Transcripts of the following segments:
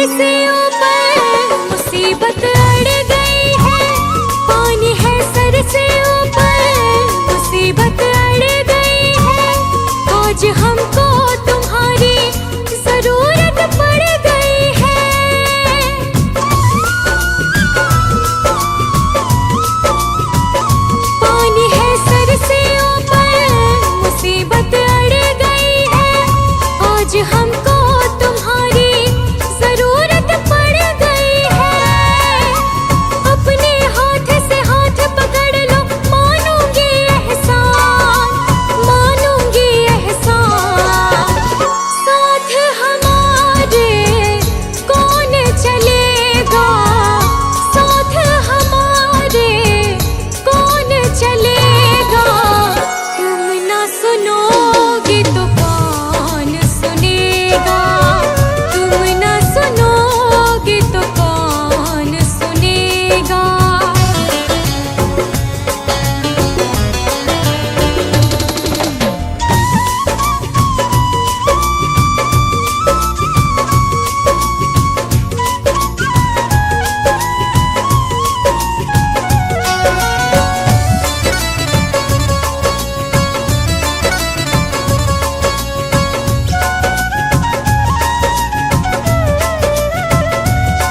से ऊपर मुसीबत अड़ गई है। पानी है सर से ऊपर मुसीबत अड़ गई है। आज हमको तुम्हारी जरूरत पड़ गई है। पानी है सर से ऊपर मुसीबत अड़ गई है। आज हमको तुम्हारी जरूरत पड़ गई है। अपने हाथ से हाथ पकड़ लो, मानूंगी एहसान, मानूंगी एहसान। साथ हमारे कौन चलेगा, साथ हमारे कौन चलेगा। तुम ना सुनोगे तो कौन सुनेगा, तुम ना सुनोगे तो कौन सुनेगा।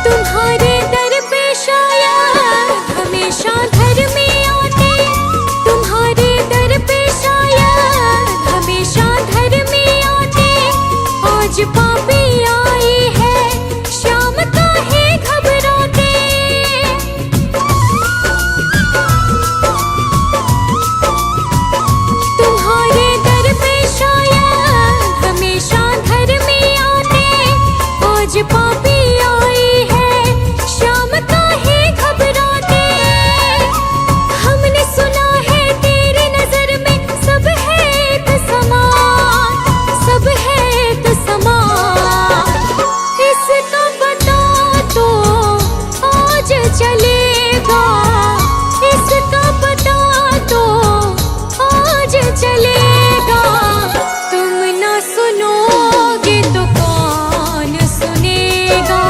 तुम्हारे दर पे शायद हमेशा धर्मी आते, तुम्हारे दर पे शायद हमेशा धर्मी आते। आज पापी आई है, शाम काहे घबराते। तुम्हारे दर पे शायद हमेशा धर्मी आते। आज पापी आई है, शाम काहे घबराते। हमने सुना है तेरी नजर में सब है एक समान, सब है एक समान। इसका पता तो आज चलेगा, इसका पता तो आज चलेगा। तुम ना सुनोगे तो कौन सुनेगा,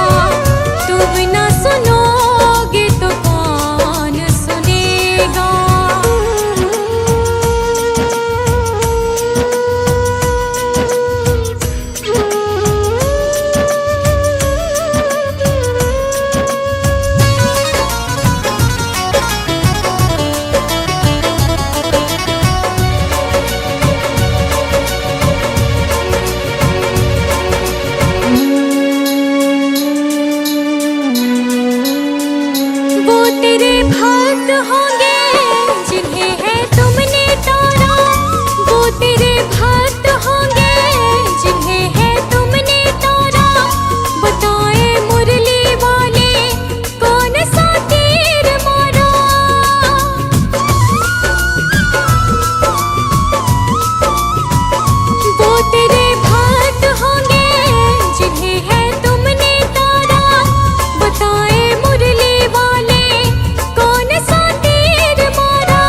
तुम ना सुनोगे तो कौन सुनेगा। वो तेरे भक्त होंगे जिन्हें है तुमने तोड़ा, वो तेरे भक्त होंगे जिन्हें है तुमने तोड़ा। बताए मुरली वाले कौन सा तीर मारा। वो तेरे भक्त होंगे जिन्हें है तुमने तोड़ा। बताए मुरली वाले कौन सा तीर मारा।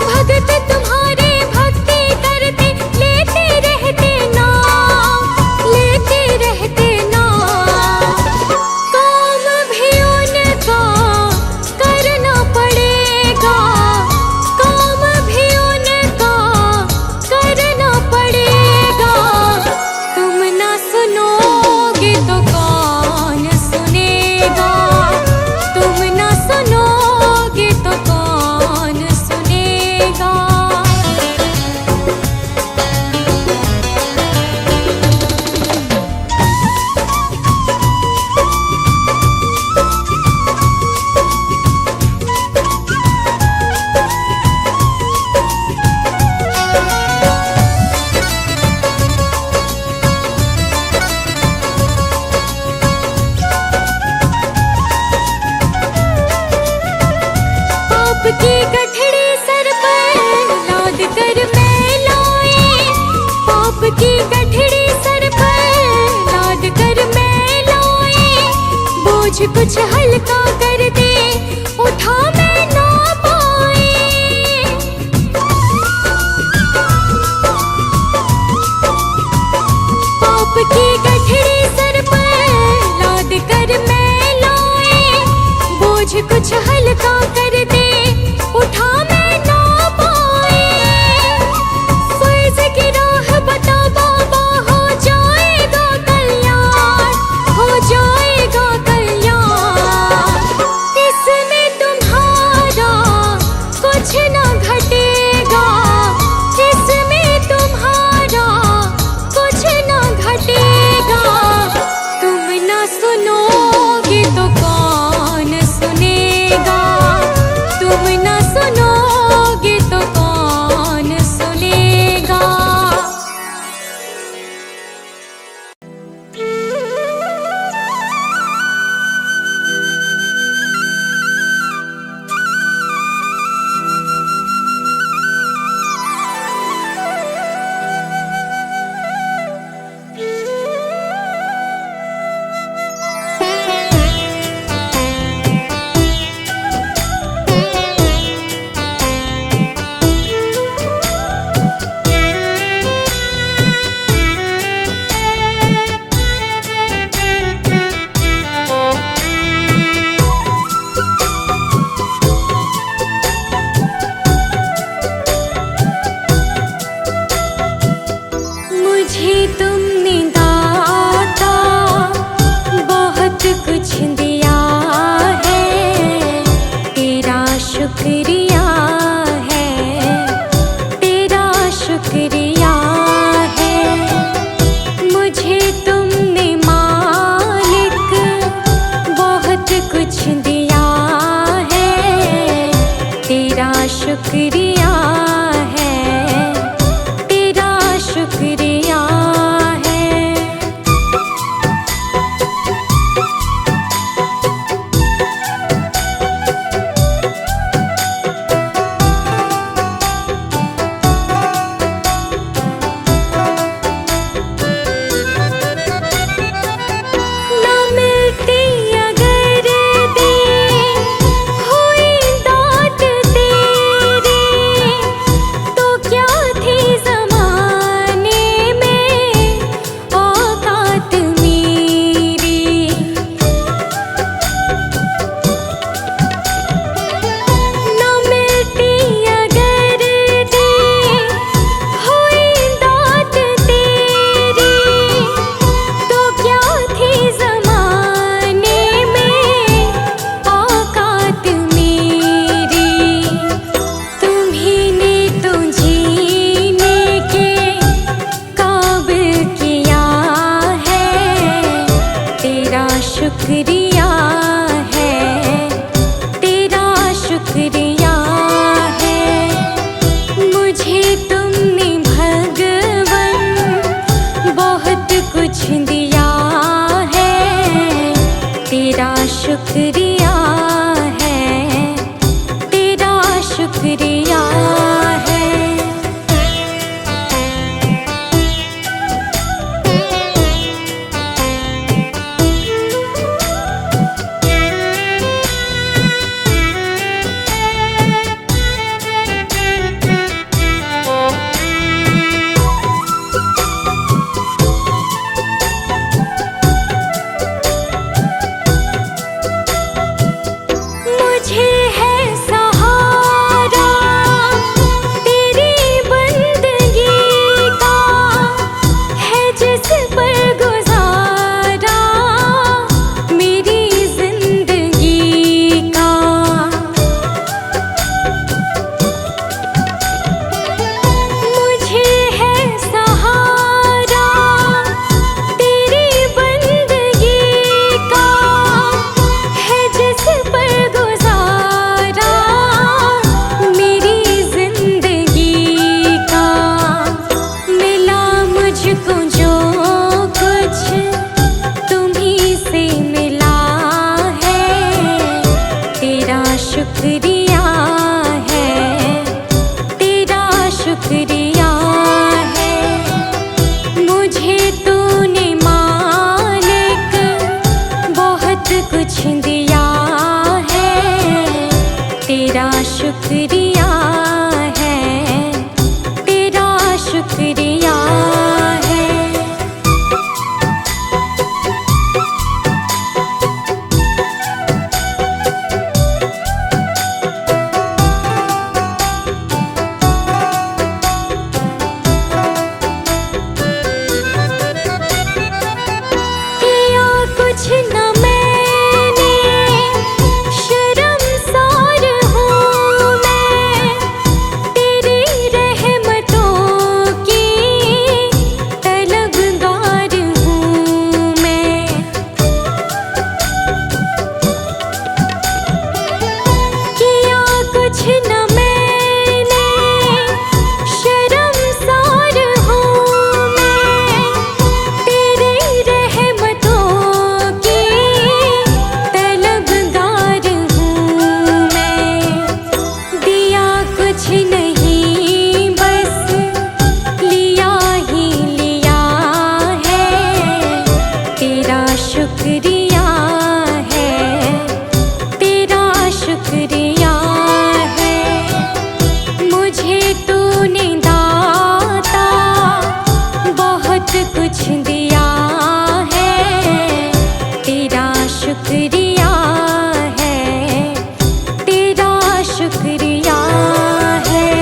भगत तुम्हारे भक्ति करते लेते रहते नाम, लेते रहते नाम। काम भी उनका करना पड़ेगा, काम भी उनका करना पड़ेगा। तुम ना सुनोगे तो कौन सुनेगा, तुम ना सुनोगे तो कौन सुनेगा। पाप की गठड़ी सर पर लाद कर मैं लाए, पाप की गठड़ी सर पर लाद कर मैं लाए। बोझ कुछ हल्का कर दे, उठा मैं ना पाए। पाप की गठड़ी सर पर शुक्रिया है, तेरा शुक्रिया है। मुझे तुमने भगवन बहुत कुछ दिया है, तेरा शुक्रिया है, तेरा शुक्रिया है। मुझे है सहारा तेरी बंदगी का, है जिस पर गुजारा मेरी जिंदगी का। मुझे है सहारा तेरी बंदगी का, है जिस पर गुजारा मेरी जिंदगी का। मिला मुझको जो कुछ तुम्हीं से मिला है, तेरा शुक्रिया है, तेरा शुक्रिया है। मुझे तूने मालिक बहुत कुछ दिया है, तेरा शुक्रिया है, तेरा शुक्रिया है। किया कुछ न मैंने, शर्मसार हूँ मैं, तेरी रहमतों की तलबगार हूँ मैं। किया कुछ न मैंने, शर्मसार हूँ मैं, तेरी रहमतों की तलबगार हूँ मैं। दिया कुछ नहीं बस लिया ही लिया है, तेरा शुक्रिया है, तेरा शुक्रिया है। मुझे तूने दाता बहुत कुछ दिया है, तेरा शुक्रिया है, तेरा शुक्रिया है।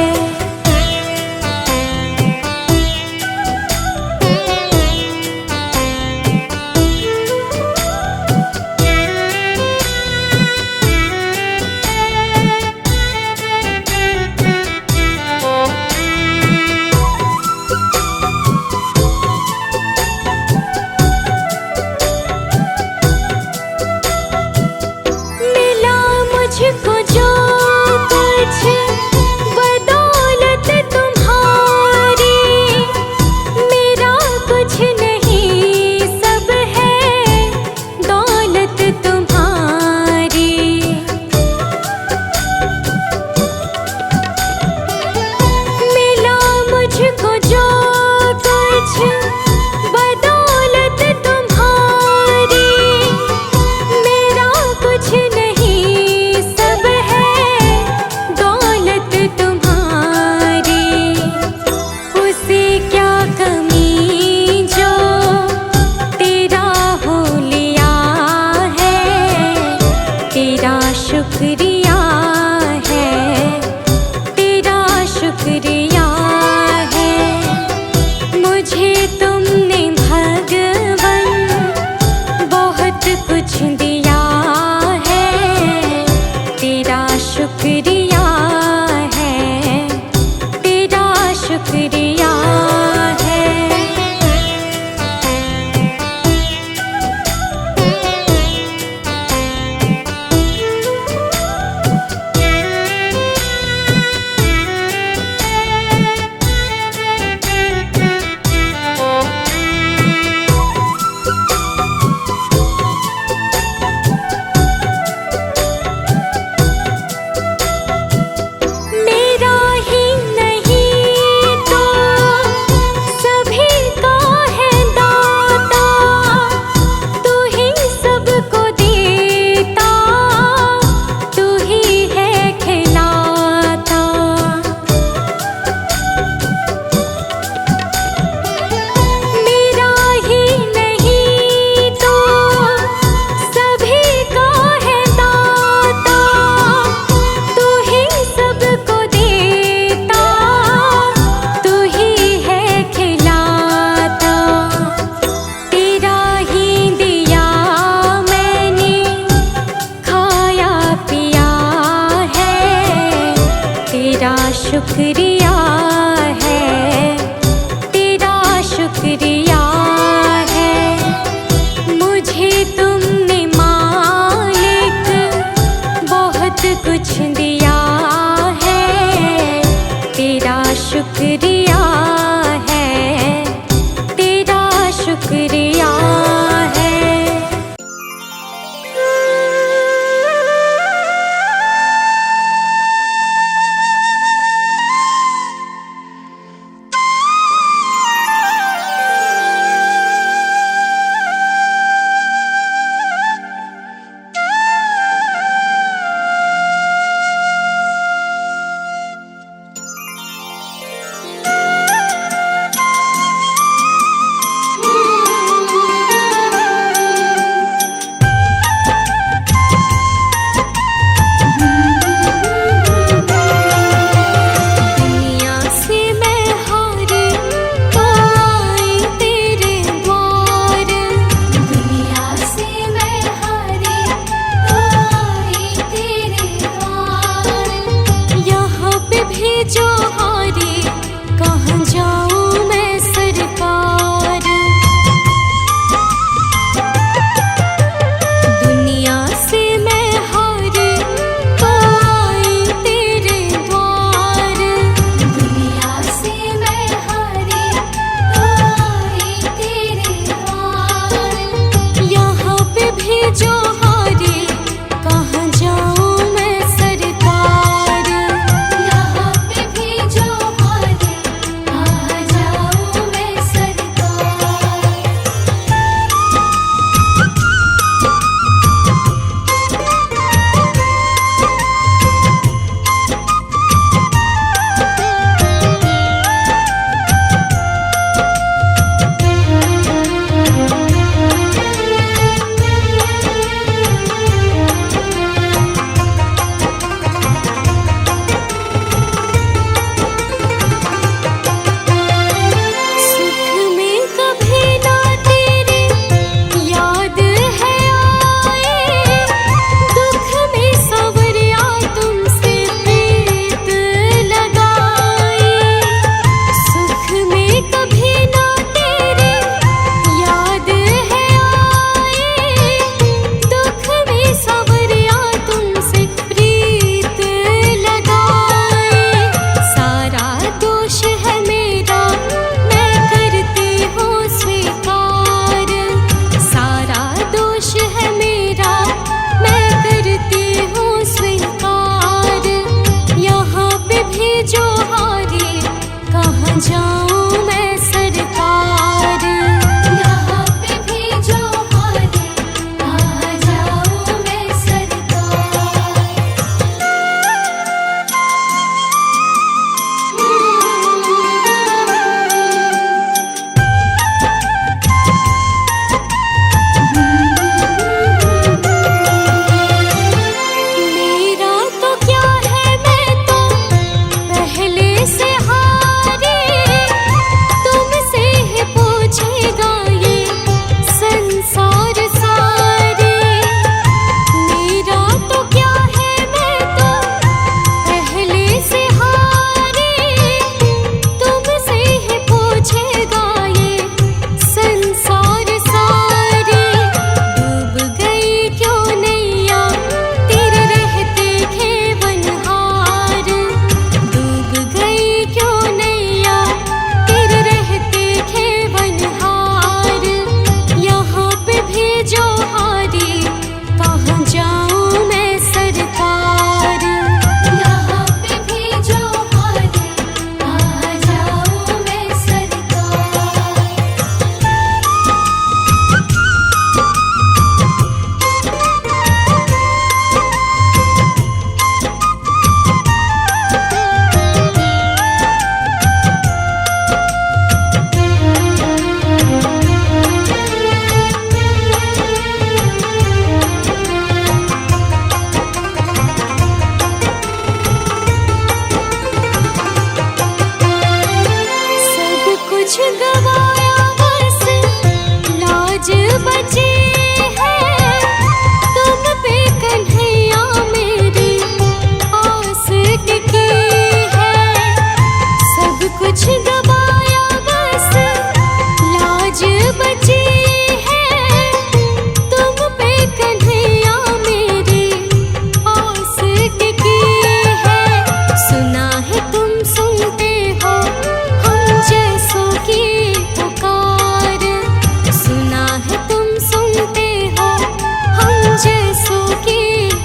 जैसों की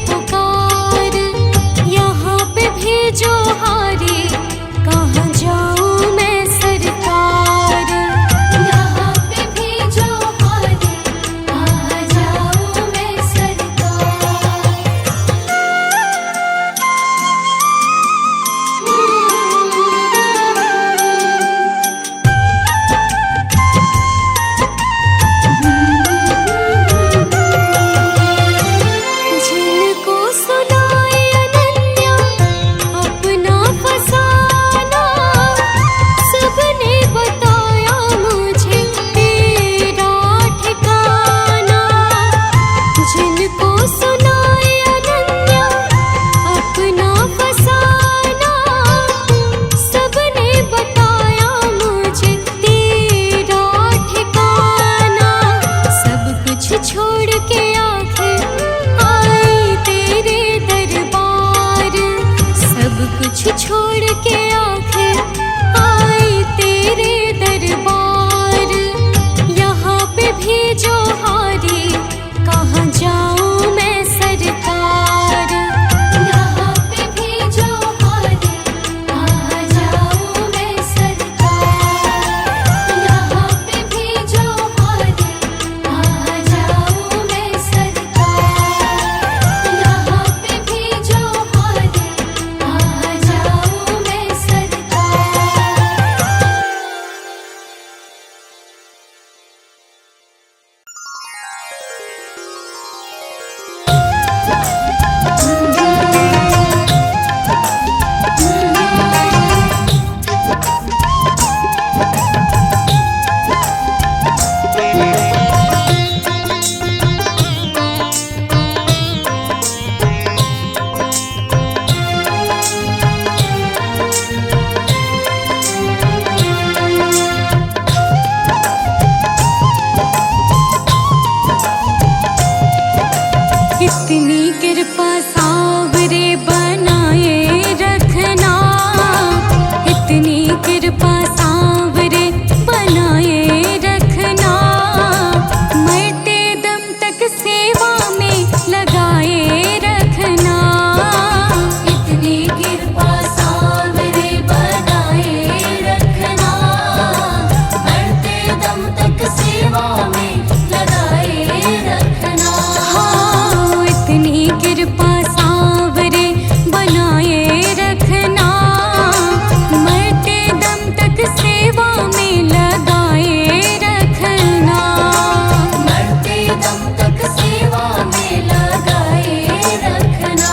पुकार, यहाँ पे भेजो हारे, कहाँ जाऊँ मैं सरकार। यहाँ पे भेजो हारे, कहाँ जाऊँ मैं सरकार। जिनको सुनाए अनन्या अपना फसाना, सबने बताया मुझे तेरा ठिकाना। जिनको सुनाए अनन्या अपना फसाना, सबने बताया मुझे तेरा ठिकाना। सब कुछ छोड़ के आखिर आई तेरे दरबार, सब कुछ छोड़ के आखिर आई तेरे दरबार। यहाँ पे भेजो हारे, कहाँ जाऊँ मैं सरकार। यहाँ पे भेजो हारे, कहाँ जाऊँ मैं सरकार। यहाँ पे भेजो हारे, कहाँ जाऊँ मैं सरकार। यहाँ पे भेजो हारे, कहाँ जाऊँ मैं सरकार। इतनी कृपा सावरे बनाए रखना, इतनी कृपा सावरे बनाए रखना। मरते दम तक सेवा में लगाए रखना। इतनी कृपा सावरे बनाए रखना, मरते दम तक सेवा में लगाए रखना। हाँ, इतनी कृपा सावरे बनाए रखना, मरते दम तक सेवा में लगाए रखना। मरते दम तक सेवा में लगाए रखना।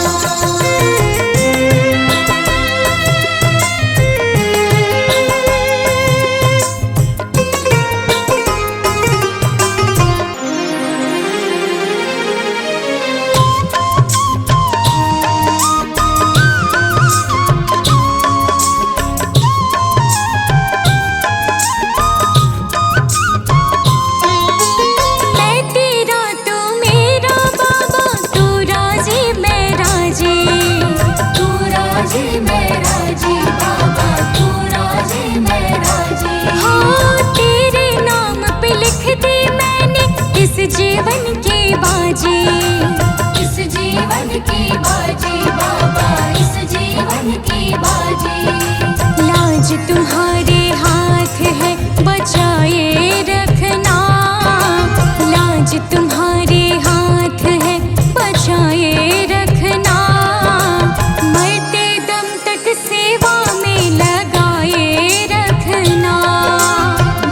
मैं तेरा तू मेरा बाबा, तू राजी मैं राजी। तू राजी मैं राजी बाबा, तू राजी मैं राजी। हाँ, तेरे नाम पे लिख दी मैंने इस जीवन की बाजी। इस जीवन की बाजी बाबा, इस जीवन की बाजी। लाज तुम्हारे हाथ है, बचाए रखना। लाज तुम्हारे हाथ है, बचाए रखना। मरते दम तक सेवा में लगाए रखना।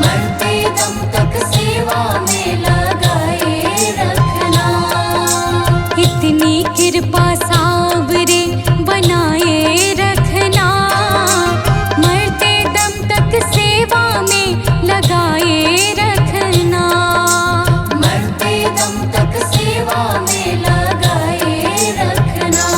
मरते दम तक सेवा में लगाए रखना। इतनी कृपा सावरे बनाए रखना, मरते दम तक सेवा में लगाए रखना। मरते दम तक सेवा में लगाए रखना।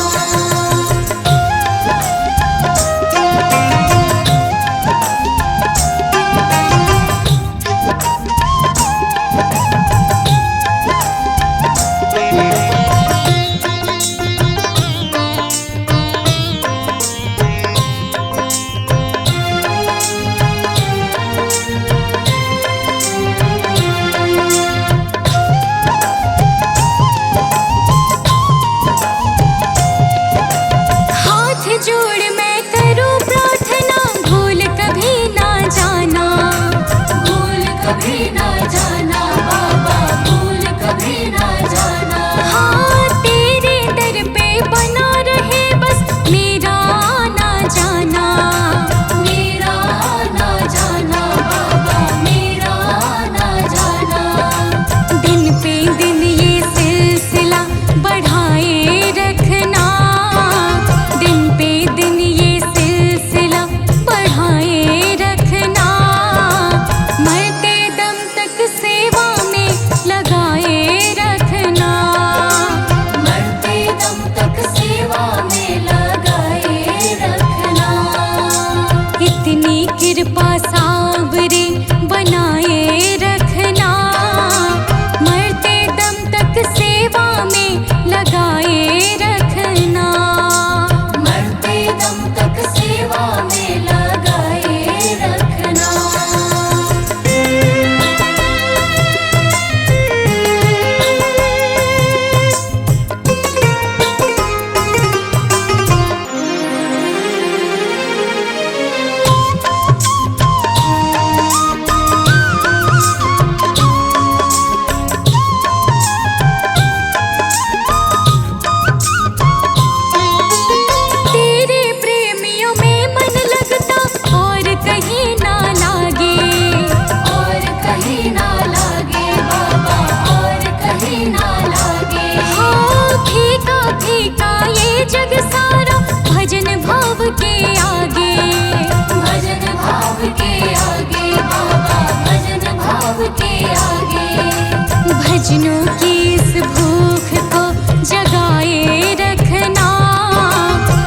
भजनों की इस भूख को जगाए रखना,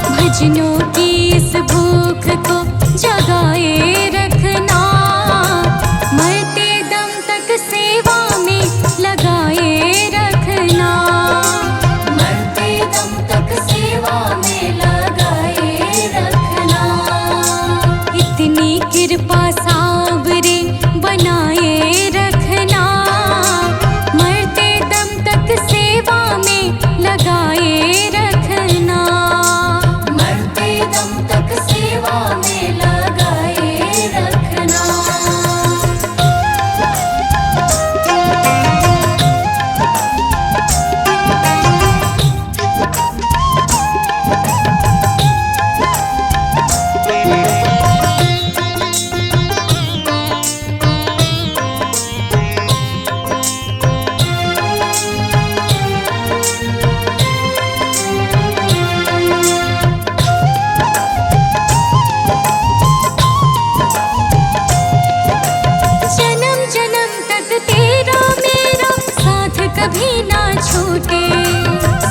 भजनों की इस भूख को जगाए रखना, मरते दम तक सेवा में लगाए रखना, मरते दम तक सेवा में लगाए रखना। इतनी कृपा सावरे बनाए रखना, मरते दम तक सेवा में लगाए रखना, मरते दम तक सेवा में लगाए रखना। जन्म जन्म तक तेरा मेरा साथ कभी ना छूटे,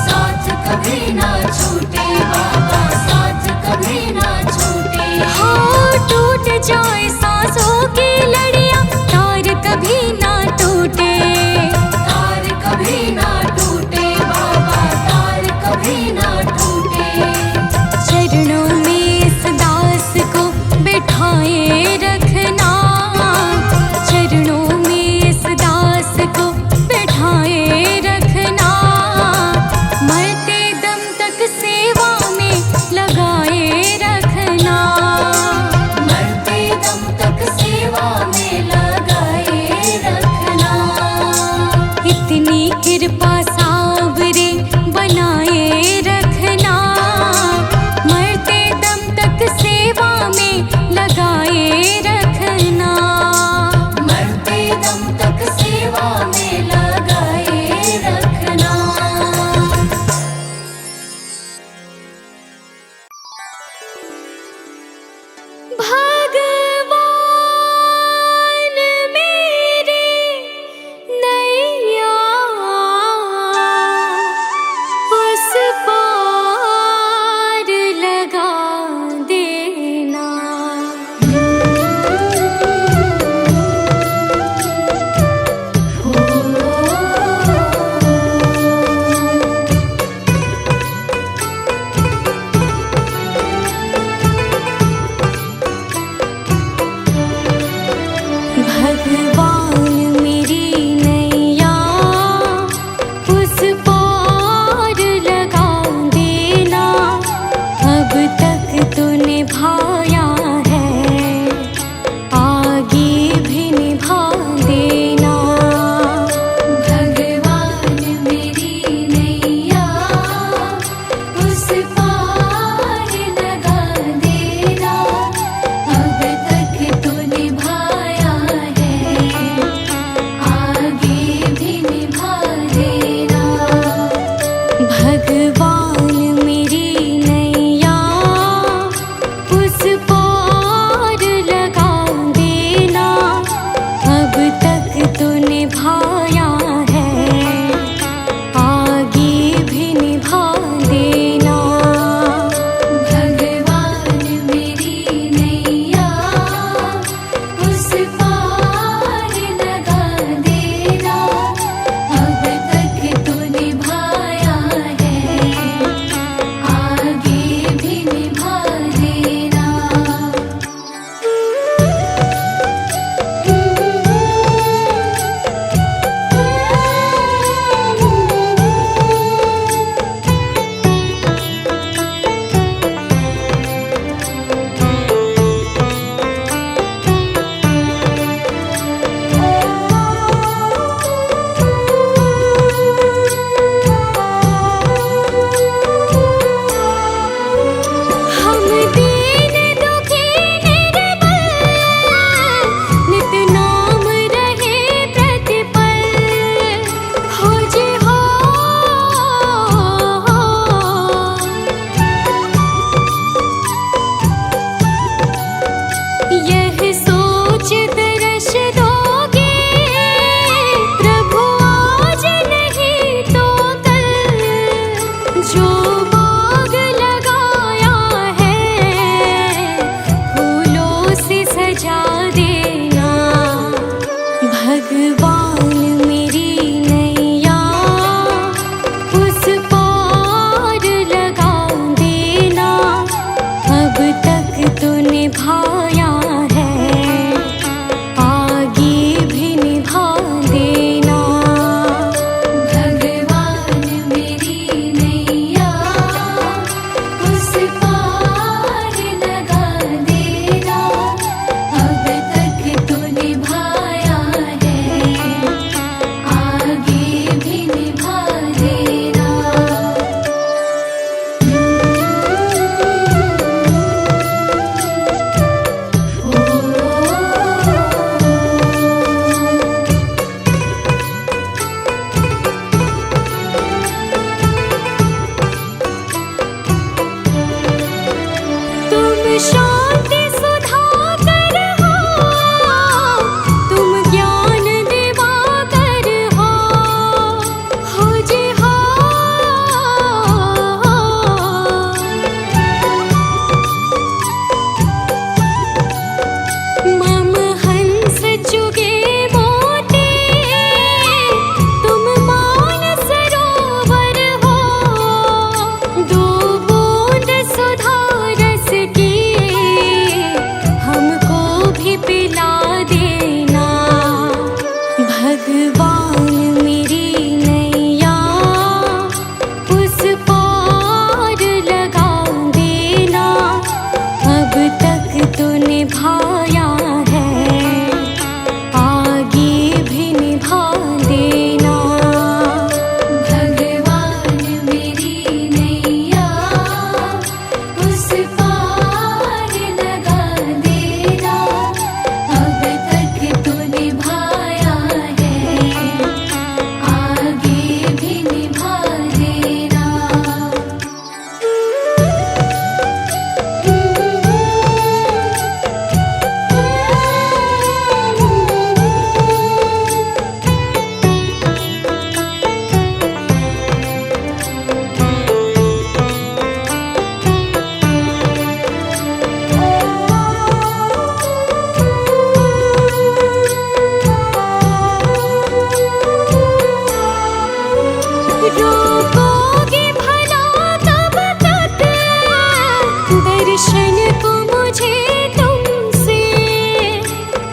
साथ कभी ना छूटे बाबा, साथ कभी ना छूटे। हाँ, टूट जाए सांसों की लड़ियां, तार कभी ना टूटे, तार कभी ना टूटे बाबा, तार कभी ना टूटे। चरणों में इस दास को बिठाए रखना, चरणों में इस दास को बिठाए रखना, मरते दम तक सेवा में लगाए रखना, मरते दम तक सेवा में लगाए रखना। इतनी कृपा सावरे बनाए रखना, मरते दम तक सेवा में लगाए रखना, मरते दम तक सेवा में लगाए रखना। भगवान मेरे नैया उस पार लगा देना। भगवान मेरी नैया उस पार लगा देना, अब तक तो निभाया है, आगे भी निभा देना। भगवान मेरी नैया उस पार लगा देना, अब तक तो निभाया है, आगे भी निभा देना। रोकोगे भला कब तक दर्शन को मुझे तुमसे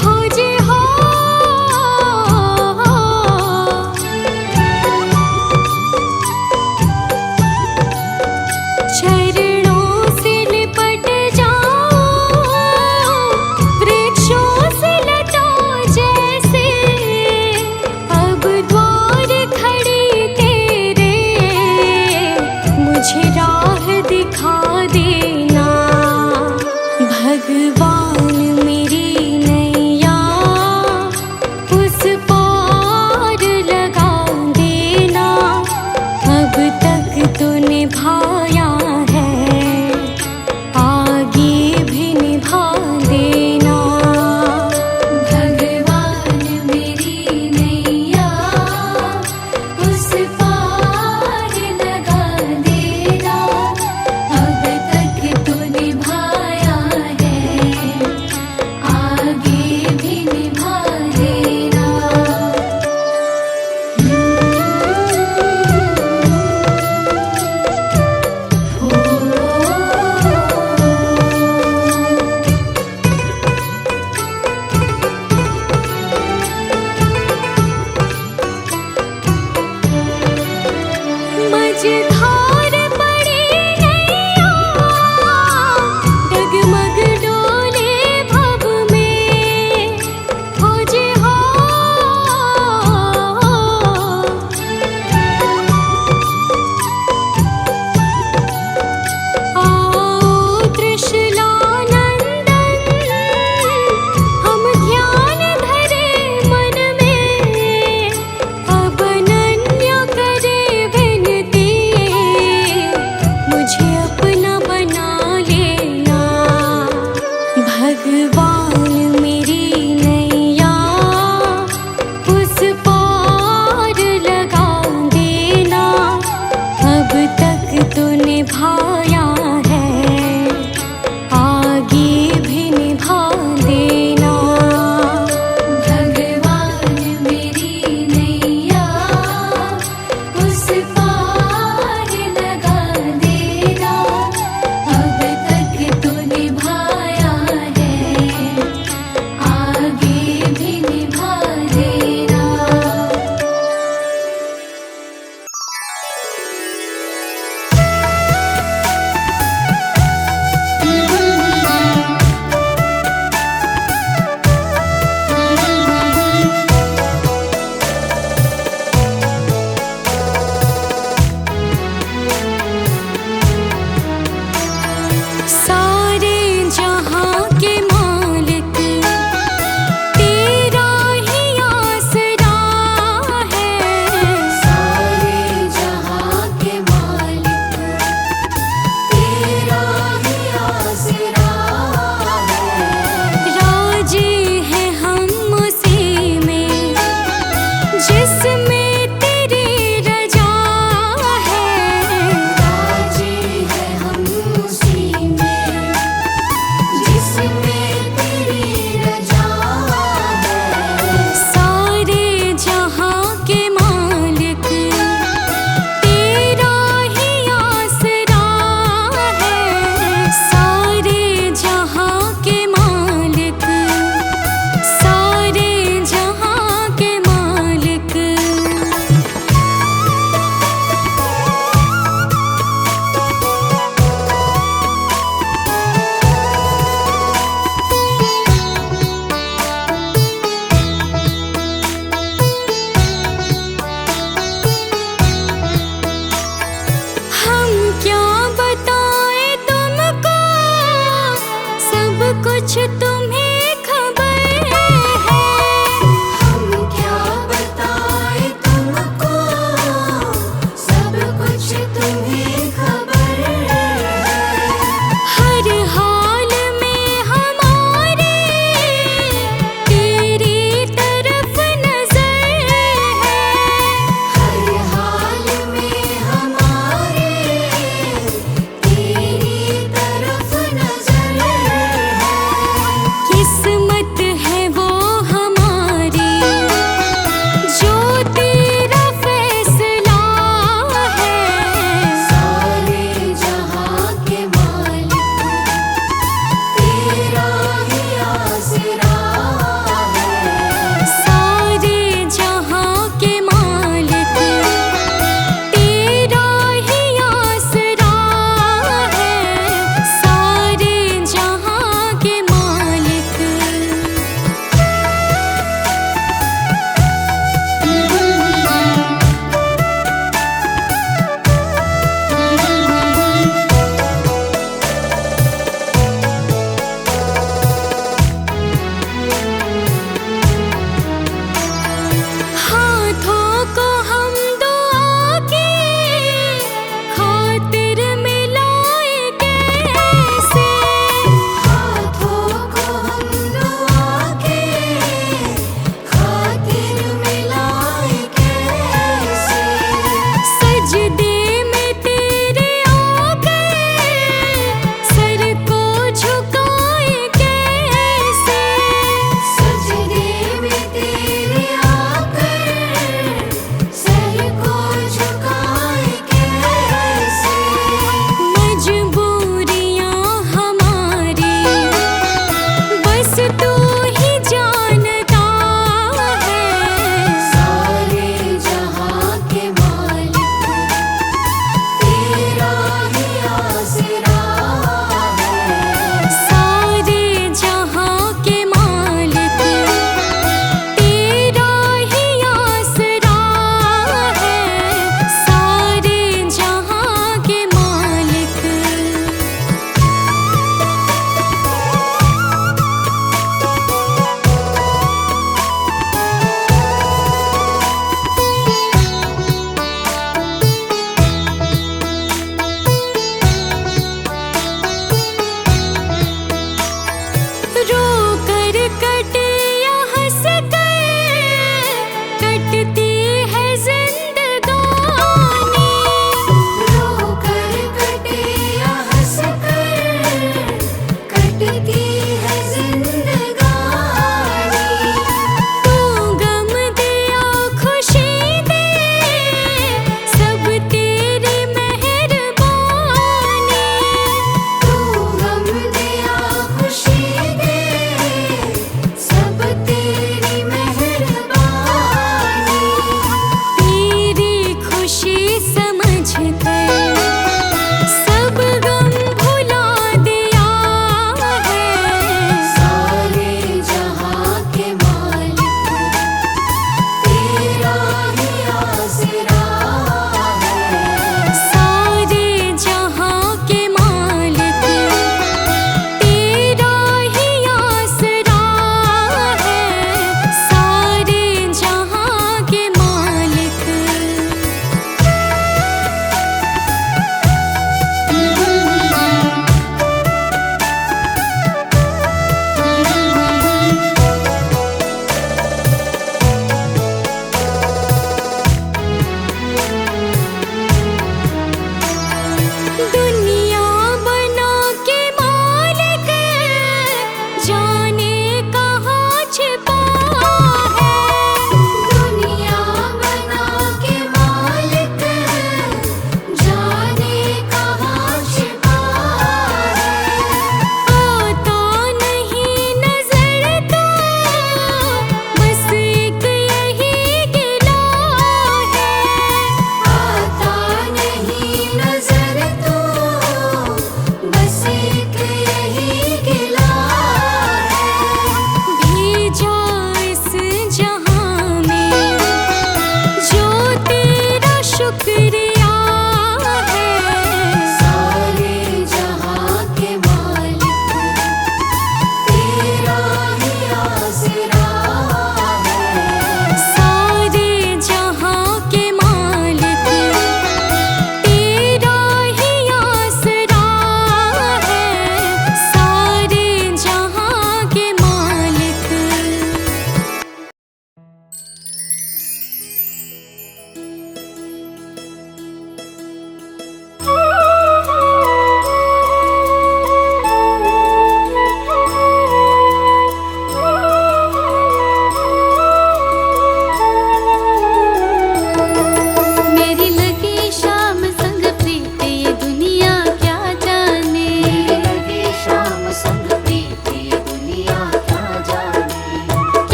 हो जे हो। चरणों से लिपट जाओ वृक्षों से लताओं जैसे, अब द्वार खड़ी तेरे मुझे राह दिखा देना। भगवान मेरी नैया उस पार लगा देना। अब तक तो निभाया है, आगे भी निभा देना। भगवान मेरी नैया उस पार लगा देना। अब तक तो निभाया है, आगे भी निभा देना। मझधार पड़ी नैया डगमग डोले भव में हो जे हो। आओ त्रिशूलानंदन हम ध्यान धरे मन में, अब अनन्य करे विनती मुझे अपना बना लेना। भगवान मेरी नैया उस पार लगा देना। अब तक तो निभाया है, आगे भी निभा देना। भगवान मेरी नैया उस पार लगा देना। अब तक तो निभाया है, आगे भी निभा देना।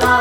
नाता